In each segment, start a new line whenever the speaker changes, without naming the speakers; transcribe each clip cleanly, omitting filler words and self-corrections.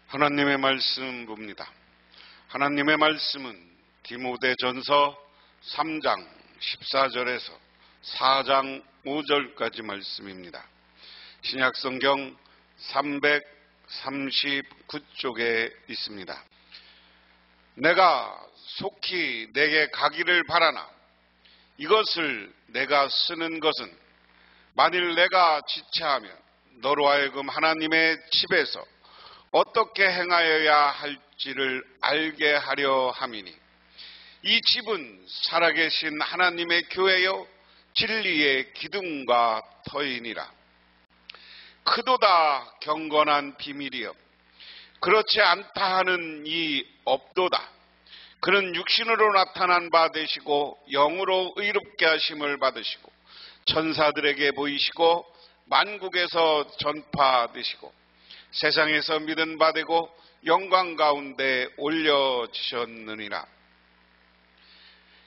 하나님의 말씀 봅니다. 하나님의 말씀은 디모데전서 3장 14절에서 4장 5절까지 말씀입니다. 신약성경 339쪽에 있습니다. 내가 속히 내게 가기를 바라나 이것을 내가 쓰는 것은 만일 내가 지체하면 너로 하여금 하나님의 집에서 어떻게 행하여야 할지를 알게 하려 함이니 이 집은 살아계신 하나님의 교회요 진리의 기둥과 터이니라. 크도다 경건한 비밀이여 그렇지 않다 하는 이 없도다. 그는 육신으로 나타난 바 되시고 영으로 의롭게 하심을 받으시고 천사들에게 보이시고 만국에서 전파되시고 세상에서 믿은 바 되고 영광 가운데 올려지셨느니라.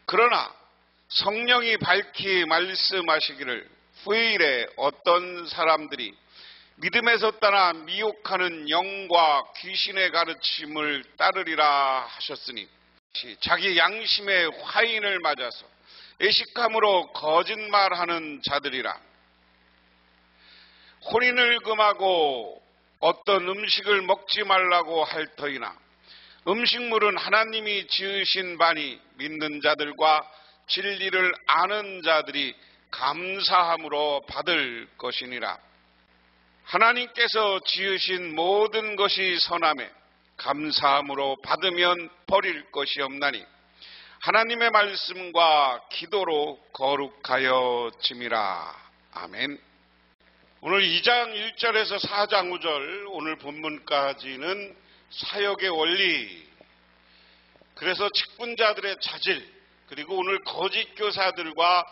그러나 성령이 밝히 말씀하시기를 후일에 어떤 사람들이 믿음에서 떠나 미혹하는 영과 귀신의 가르침을 따르리라 하셨으니 자기 양심의 화인을 맞아서 애식함으로 거짓말하는 자들이라. 혼인을 금하고 어떤 음식을 먹지 말라고 할 터이나 음식물은 하나님이 지으신 바니 믿는 자들과 진리를 아는 자들이 감사함으로 받을 것이니라. 하나님께서 지으신 모든 것이 선하매 감사함으로 받으면 버릴 것이 없나니 하나님의 말씀과 기도로 거룩하여 짐이라. 아멘. 오늘 2장 1절에서 4장 5절 오늘 본문까지는 사역의 원리, 그래서 직분자들의 자질, 그리고 오늘 거짓 교사들과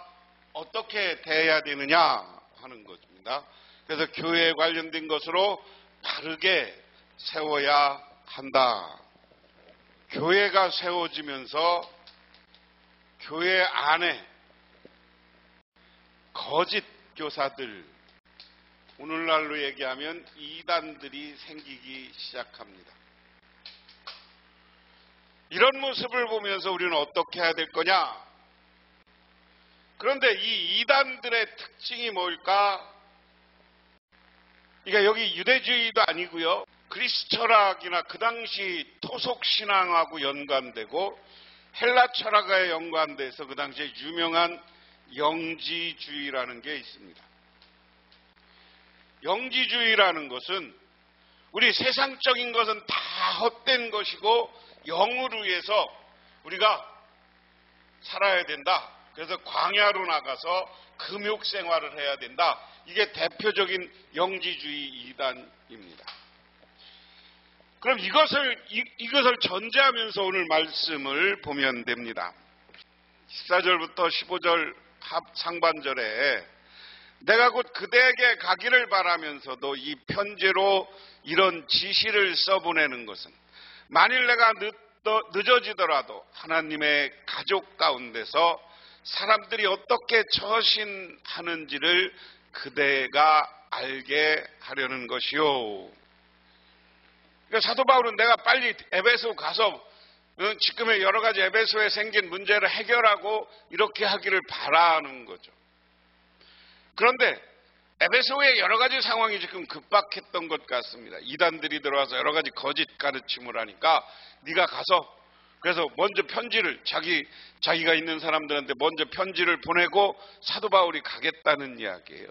어떻게 대해야 되느냐 하는 것입니다. 그래서 교회에 관련된 것으로 바르게 세워야 한다. 교회가 세워지면서 교회 안에 거짓 교사들, 오늘날로 얘기하면 이단들이 생기기 시작합니다. 이런 모습을 보면서 우리는 어떻게 해야 될 거냐? 그런데 이 이단들의 특징이 뭘까? 그러니까 여기 유대주의도 아니고요. 그리스 철학이나 그 당시 토속 신앙하고 연관되고 헬라 철학에 연관돼서 그 당시에 유명한 영지주의라는 게 있습니다. 영지주의라는 것은 우리 세상적인 것은 다 헛된 것이고 영을 위해서 우리가 살아야 된다. 그래서 광야로 나가서 금욕 생활을 해야 된다. 이게 대표적인 영지주의 이단입니다. 그럼 이것을 전제하면서 오늘 말씀을 보면 됩니다. 14절부터 15절 상반절에 내가 곧 그대에게 가기를 바라면서도 이 편지로 이런 지시를 써보내는 것은 만일 내가 늦어지더라도 하나님의 가족 가운데서 사람들이 어떻게 처신하는지를 그대가 알게 하려는 것이요. 그러니까 사도 바울은 내가 빨리 에베소 가서 지금의 여러 가지 에베소에 생긴 문제를 해결하고 이렇게 하기를 바라는 거죠. 그런데 에베소의 여러 가지 상황이 지금 급박했던 것 같습니다. 이단들이 들어와서 여러 가지 거짓 가르침을 하니까 네가 가서 그래서 먼저 편지를 자기가 있는 사람들한테 먼저 편지를 보내고 사도 바울이 가겠다는 이야기예요.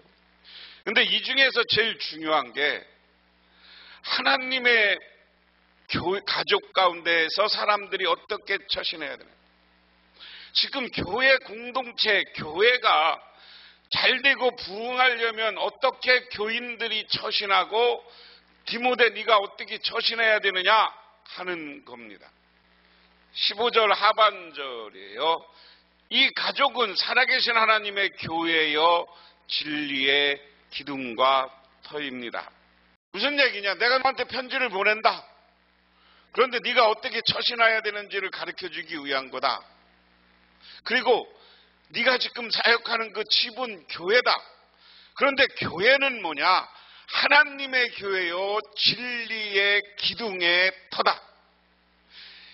그런데 이 중에서 제일 중요한 게 하나님의 가족 가운데에서 사람들이 어떻게 처신해야 되나. 지금 교회 공동체, 교회가 잘되고 부흥하려면 어떻게 교인들이 처신하고 디모데 네가 어떻게 처신해야 되느냐 하는 겁니다. 15절 하반절이에요. 이 가족은 살아계신 하나님의 교회여 진리의 기둥과 터입니다. 무슨 얘기냐? 내가 너한테 편지를 보낸다. 그런데 네가 어떻게 처신해야 되는지를 가르쳐주기 위한 거다. 그리고 네가 지금 사역하는 그 집은 교회다. 그런데 교회는 뭐냐? 하나님의 교회요 진리의 기둥의 터다.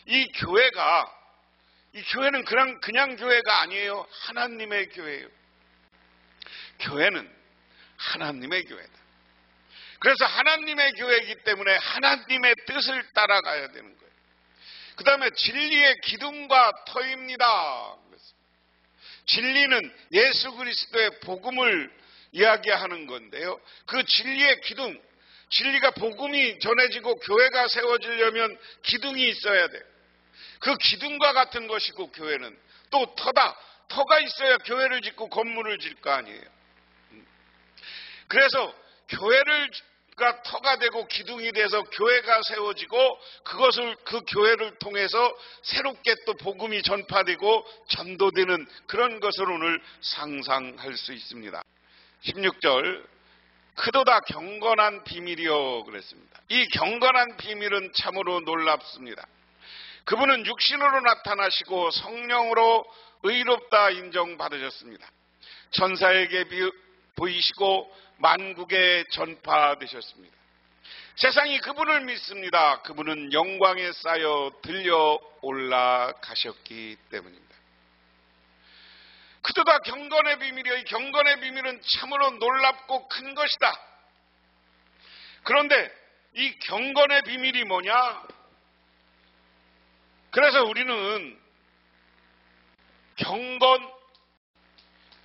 이 교회는 그냥 교회가 아니에요. 하나님의 교회예요. 교회는 하나님의 교회다. 그래서 하나님의 교회이기 때문에 하나님의 뜻을 따라가야 되는 거예요. 그 다음에 진리의 기둥과 터입니다. 진리는 예수 그리스도의 복음을 이야기하는 건데요. 그 진리의 기둥, 진리가 복음이 전해지고 교회가 세워지려면 기둥이 있어야 돼요. 그 기둥과 같은 것이고 교회는 또 터다. 터가 있어야 교회를 짓고 건물을 질 거 아니에요. 그래서 교회가 터가 되고 기둥이 돼서 교회가 세워지고 그 교회를 통해서 새롭게 또 복음이 전파되고 전도되는 그런 것을 오늘 상상할 수 있습니다. 16절 크도다 경건한 비밀이요 그랬습니다. 이 경건한 비밀은 참으로 놀랍습니다. 그분은 육신으로 나타나시고 성령으로 의롭다 인정받으셨습니다. 천사에게 보이시고 만국에 전파되셨습니다. 세상이 그분을 믿습니다. 그분은 영광에 쌓여 들려 올라가셨기 때문입니다. 그도다 경건의 비밀이요. 이 경건의 비밀은 참으로 놀랍고 큰 것이다. 그런데 이 경건의 비밀이 뭐냐? 그래서 우리는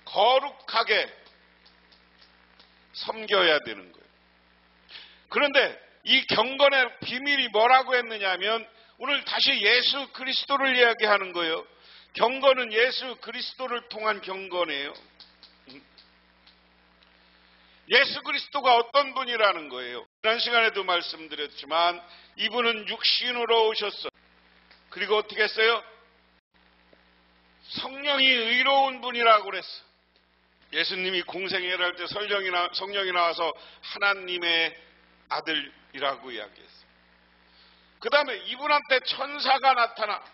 거룩하게 섬겨야 되는 거예요. 그런데 이 경건의 비밀이 뭐라고 했느냐 하면 오늘 다시 예수 그리스도를 이야기하는 거예요. 경건은 예수 그리스도를 통한 경건이에요. 예수 그리스도가 어떤 분이라는 거예요. 지난 시간에도 말씀드렸지만 이분은 육신으로 오셨어요. 그리고 어떻게 했어요? 성령이 의로운 분이라고 그랬어. 예수님이 공생애를 할 때 성령이 나와서 하나님의 아들이라고 이야기했어요. 그 다음에 이분한테 천사가 나타나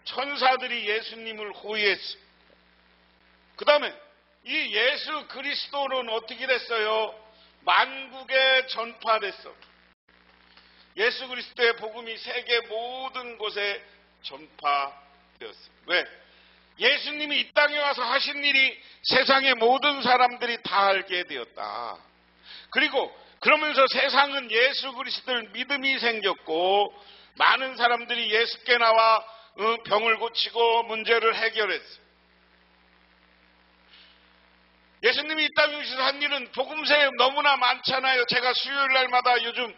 천사들이 예수님을 호위했어요. 그 다음에 이 예수 그리스도는 어떻게 됐어요? 만국에 전파됐어. 예수 그리스도의 복음이 세계 모든 곳에 전파되었어요. 왜? 예수님이 이 땅에 와서 하신 일이 세상의 모든 사람들이 다 알게 되었다. 그리고 그러면서 세상은 예수 그리스도를 믿음이 생겼고 많은 사람들이 예수께 나와 병을 고치고 문제를 해결했어요. 예수님이 이 땅에 오셔서 한 일은 복음서에 너무나 많잖아요. 제가 수요일 날마다 요즘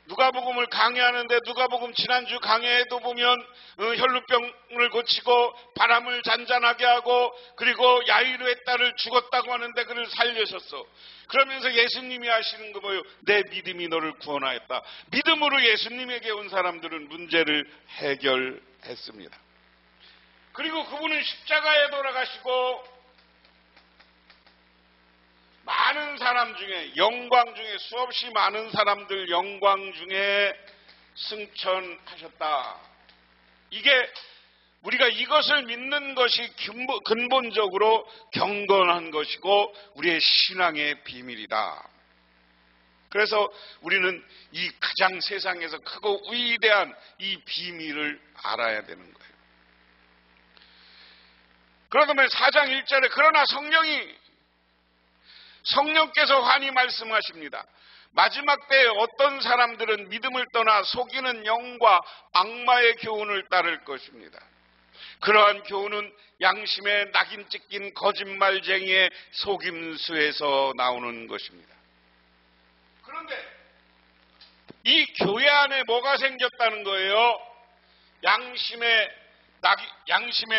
누가복음을 강의하는데 누가복음 지난주 강의에도 보면 혈루병을 고치고 바람을 잔잔하게 하고 그리고 야이로의 딸을 죽었다고 하는데 그를 살려셨어. 그러면서 예수님이 하시는 거 뭐예요? 내 믿음이 너를 구원하였다. 믿음으로 예수님에게 온 사람들은 문제를 해결했습니다. 그리고 그분은 십자가에 돌아가시고 많은 사람 중에 영광 중에 수없이 많은 사람들 영광 중에 승천하셨다. 이게 우리가 이것을 믿는 것이 근본적으로 경건한 것이고 우리의 신앙의 비밀이다. 그래서 우리는 이 가장 세상에서 크고 위대한 이 비밀을 알아야 되는 거예요. 그러면 4장 1절에 그러나 성령께서 환히 말씀하십니다. 마지막 때에 어떤 사람들은 믿음을 떠나 속이는 영과 악마의 교훈을 따를 것입니다. 그러한 교훈은 양심에 낙인 찍힌 거짓말쟁이의 속임수에서 나오는 것입니다. 그런데 이 교회 안에 뭐가 생겼다는 거예요? 양심에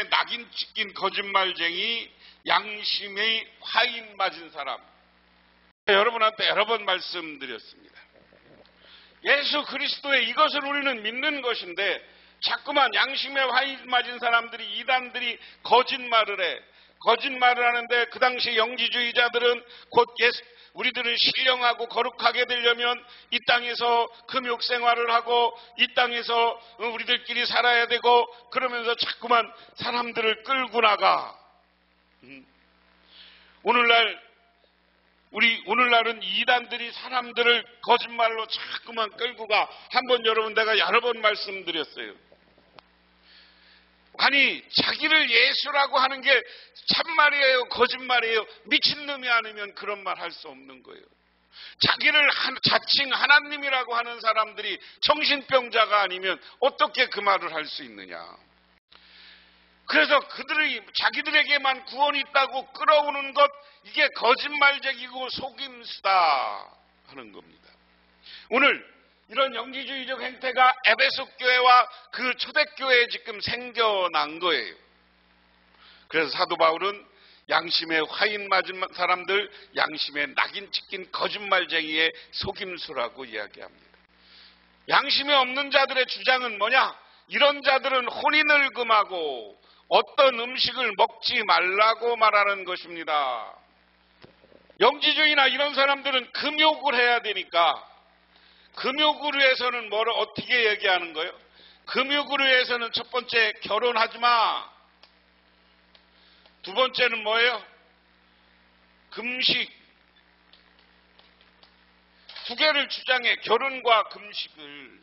낙인 찍힌 거짓말쟁이, 양심의 화인 맞은 사람. 여러분한테 여러 번 말씀드렸습니다. 예수 그리스도의 이것을 우리는 믿는 것인데 자꾸만 양심에 화인 맞은 사람들이 이단들이 거짓말을 해. 거짓말을 하는데 그 당시 영지주의자들은 곧 우리들은 신령하고 거룩하게 되려면 이 땅에서 금욕 생활을 하고 이 땅에서 우리들끼리 살아야 되고 그러면서 자꾸만 사람들을 끌고 나가. 오늘날 우리 오늘날은 이단들이 사람들을 거짓말로 자꾸만 끌고 가. 한번 여러분 내가 여러 번 말씀드렸어요. 아니 자기를 예수라고 하는 게 참말이에요 거짓말이에요? 미친놈이 아니면 그런 말 할 수 없는 거예요. 자기를 자칭 하나님이라고 하는 사람들이 정신병자가 아니면 어떻게 그 말을 할 수 있느냐. 그래서 그들이 자기들에게만 구원이 있다고 끌어오는 것, 이게 거짓말쟁이고 속임수다 하는 겁니다. 오늘 이런 영지주의적 행태가 에베소 교회와 그 초대교회에 지금 생겨난 거예요. 그래서 사도 바울은 양심에 화인 맞은 사람들, 양심에 낙인 찍힌 거짓말쟁이의 속임수라고 이야기합니다. 양심이 없는 자들의 주장은 뭐냐? 이런 자들은 혼인을 금하고 어떤 음식을 먹지 말라고 말하는 것입니다. 영지주의나 이런 사람들은 금욕을 해야 되니까 금욕을 위해서는 뭐를 어떻게 얘기하는 거예요? 금욕을 위해서는 첫 번째 결혼하지 마. 두 번째는 뭐예요? 금식. 두 개를 주장해. 결혼과 금식을.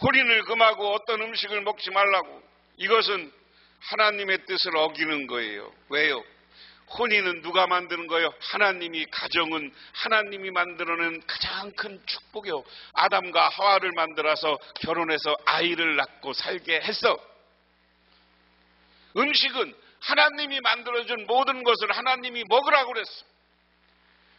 혼인을 금하고 어떤 음식을 먹지 말라고. 이것은 하나님의 뜻을 어기는 거예요. 왜요? 혼인은 누가 만드는 거예요? 하나님이. 가정은 하나님이 만들어낸 가장 큰 축복이요. 아담과 하와를 만들어서 결혼해서 아이를 낳고 살게 했어. 음식은 하나님이 만들어준 모든 것을 하나님이 먹으라고 그랬어.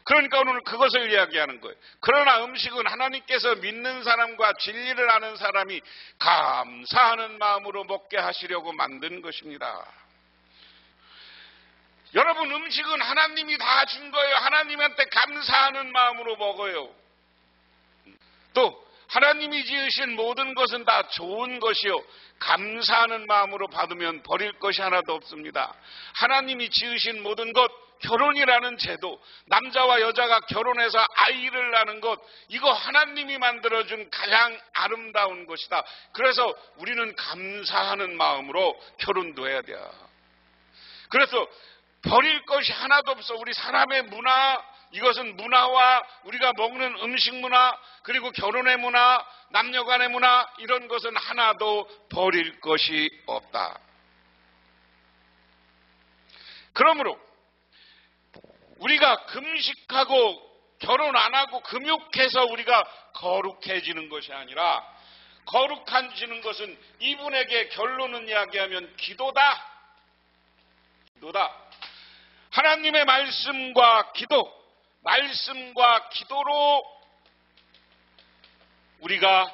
그러니까 오늘 그것을 이야기하는 거예요. 그러나 음식은 하나님께서 믿는 사람과 진리를 아는 사람이 감사하는 마음으로 먹게 하시려고 만든 것입니다. 여러분, 음식은 하나님이 다 준 거예요. 하나님한테 감사하는 마음으로 먹어요. 또 하나님이 지으신 모든 것은 다 좋은 것이요. 감사하는 마음으로 받으면 버릴 것이 하나도 없습니다. 하나님이 지으신 모든 것, 결혼이라는 제도, 남자와 여자가 결혼해서 아이를 낳는 것, 이거 하나님이 만들어준 가장 아름다운 것이다. 그래서 우리는 감사하는 마음으로 결혼도 해야 돼. 그래서 버릴 것이 하나도 없어. 우리 사람의 문화, 이것은 문화와 우리가 먹는 음식 문화, 그리고 결혼의 문화, 남녀간의 문화, 이런 것은 하나도 버릴 것이 없다. 그러므로 우리가 금식하고 결혼 안 하고 금욕해서 우리가 거룩해지는 것이 아니라, 거룩해지는 것은 이분에게 결론은 이야기하면 기도다. 기도다. 하나님의 말씀과 기도, 말씀과 기도로 우리가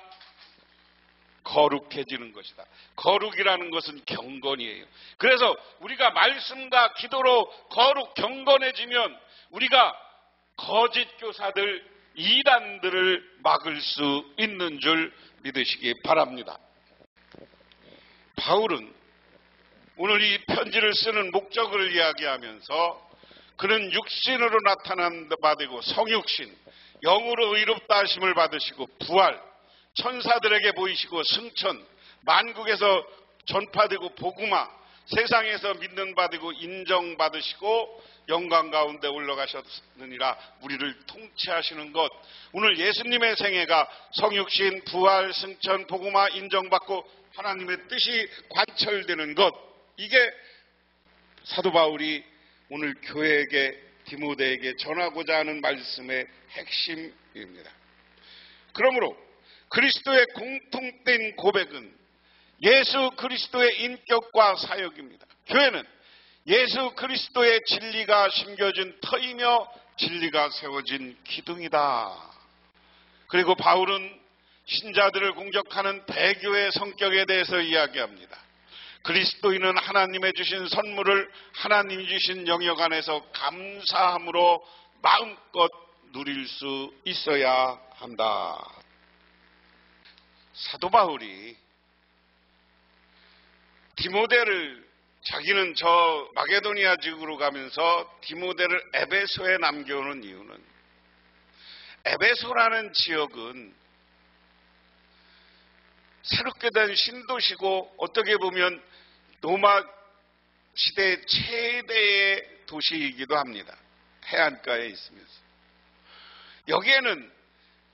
거룩해지는 것이다. 거룩이라는 것은 경건이에요. 그래서 우리가 말씀과 기도로 거룩 경건해지면 우리가 거짓 교사들, 이단들을 막을 수 있는 줄 믿으시기 바랍니다. 바울은 오늘 이 편지를 쓰는 목적을 이야기하면서 그는 육신으로 나타난 바 되고 성육신, 영으로 의롭다 하심을 받으시고 부활, 천사들에게 보이시고 승천, 만국에서 전파되고 복음화, 세상에서 믿는 바 되고 인정받으시고 영광 가운데 올라가셨느니라. 우리를 통치하시는 것. 오늘 예수님의 생애가 성육신, 부활, 승천, 복음화, 인정받고 하나님의 뜻이 관철되는 것. 이게 사도 바울이 오늘 교회에게, 디모데에게 전하고자 하는 말씀의 핵심입니다. 그러므로 그리스도의 공통된 고백은 예수 그리스도의 인격과 사역입니다. 교회는 예수 그리스도의 진리가 심겨진 터이며 진리가 세워진 기둥이다. 그리고 바울은 신자들을 공격하는 배교의 성격에 대해서 이야기합니다. 그리스도인은 하나님의 주신 선물을 하나님이 주신 영역 안에서 감사함으로 마음껏 누릴 수 있어야 한다. 사도 바울이 디모데를, 자기는 저 마게도니아 지구로 가면서 디모데를 에베소에 남겨오는 이유는, 에베소라는 지역은 새롭게 된 신도시고 어떻게 보면 로마 시대 최대의 도시이기도 합니다. 해안가에 있으면서 여기에는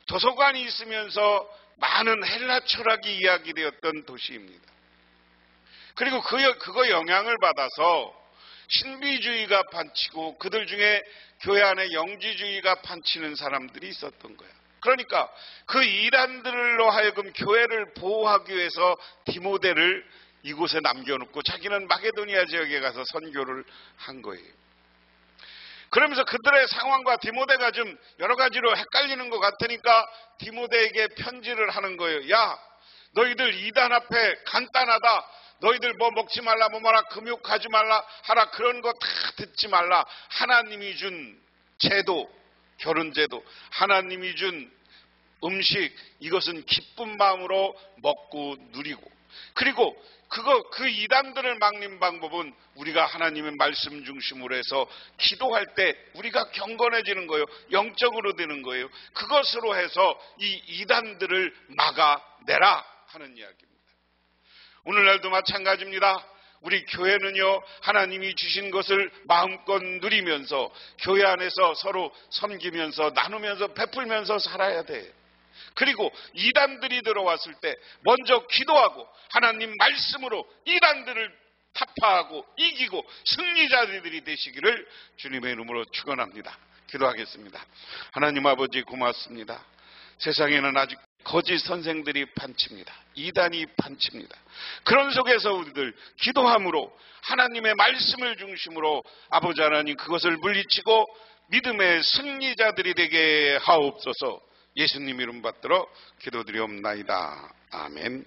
도서관이 있으면서 많은 헬라 철학이 이야기되었던 도시입니다. 그리고 그거 영향을 받아서 신비주의가 판치고 그들 중에 교회 안에 영지주의가 판치는 사람들이 있었던 거예요. 그러니까 그 이단들로 하여금 교회를 보호하기 위해서 디모데를 이곳에 남겨놓고 자기는 마게도니아 지역에 가서 선교를 한 거예요. 그러면서 그들의 상황과 디모데가 좀 여러 가지로 헷갈리는 것 같으니까 디모데에게 편지를 하는 거예요. 야, 너희들 이단 앞에 간단하다. 너희들 뭐 먹지 말라, 뭐 말라, 금욕하지 말라 하라, 그런 거 다 듣지 말라. 하나님이 준 제도, 결혼제도, 하나님이 준 음식, 이것은 기쁜 마음으로 먹고 누리고, 그리고 그 이단들을 막는 방법은 우리가 하나님의 말씀 중심으로 해서 기도할 때 우리가 경건해지는 거예요. 영적으로 되는 거예요. 그것으로 해서 이 이단들을 막아내라 하는 이야기입니다. 오늘날도 마찬가지입니다. 우리 교회는요, 하나님이 주신 것을 마음껏 누리면서 교회 안에서 서로 섬기면서 나누면서 베풀면서 살아야 돼요. 그리고 이단들이 들어왔을 때 먼저 기도하고 하나님 말씀으로 이단들을 타파하고 이기고 승리자들이 되시기를 주님의 이름으로 축원합니다. 기도하겠습니다. 하나님 아버지 고맙습니다. 세상에는 아직 거짓 선생들이 판칩니다. 이단이 판칩니다. 그런 속에서 우리들 기도함으로 하나님의 말씀을 중심으로 아버지 하나님 그것을 물리치고 믿음의 승리자들이 되게 하옵소서. 예수님 이름 받들어 기도드리옵나이다. 아멘.